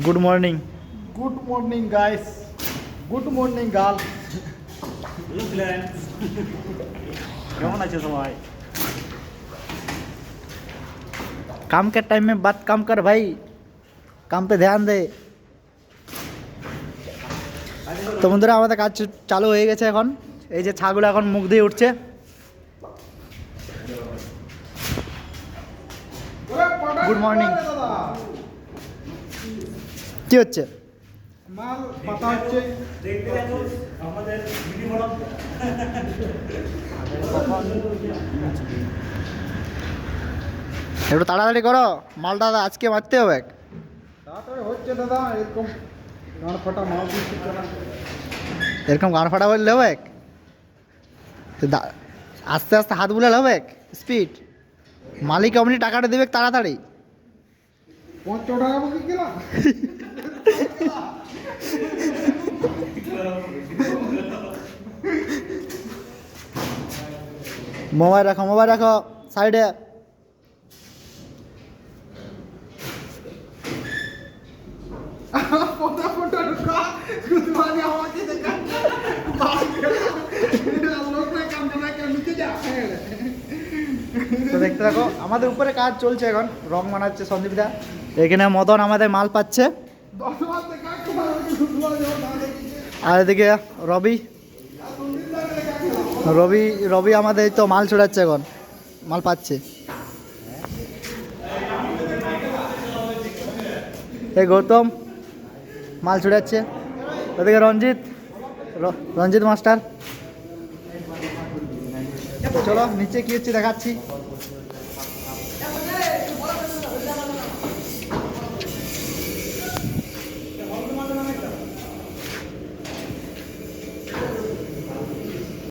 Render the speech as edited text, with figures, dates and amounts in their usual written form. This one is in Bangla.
Good morning. Good morning, guys. Good morning, girl. Hello friends, কেমন আছে সবাই? काम के टाइम में बात कम कर भाई, काम पे ध्यान दे। তো বন্ধুরা আমাদের কাজ চালু হয়ে গেছে। এখন এই যে ছাগুলো এখন মুখ দিয়ে উঠছে। Good morning. কি হচ্ছে? মাল পাতা হচ্ছে। দেখতে দেখো আমাদের মিনি মডেল। একটু তাড়াতাড়ি করো, মালটা আজকে মারতে হবে। তাড়াতাড়ি হচ্ছে দাদা, এরকম গান ফাটা মাল দিচ্ছে না। এরকম গান ফাটা বললে হবে? আস্তে আস্তে হাত বুলালে হবে, স্পিড। মালিক অমনি টাকাটা দেবে তাড়াতাড়ি। ৫০ টাকা বুঝি কিনা? মোবাইল রাখো সাইডে। ফোটা ফোটা ঢুকা গুদমানি আমাকে দেখা লোক না কান্দে না কেন নিচে যা। তো দেখতে থাকো, আমাদের উপরে কাজ চলছে, এখন রং বানাচ্ছে সন্দীপদা। এখানে মদন আমাদের মাল পাচ্ছে, 10 বার দেখা একটু ভালো গুদমানি না দেখিছে। আর এদিকে রবি রবি আমাদের তো মাল ছড়াচ্ছে, এখন মাল পাচ্ছে। এই গৌতম মাল ছড়াচ্ছে, ওদিকে রঞ্জিত মাস্টার। চলো নিচে কি হচ্ছে দেখাচ্ছি।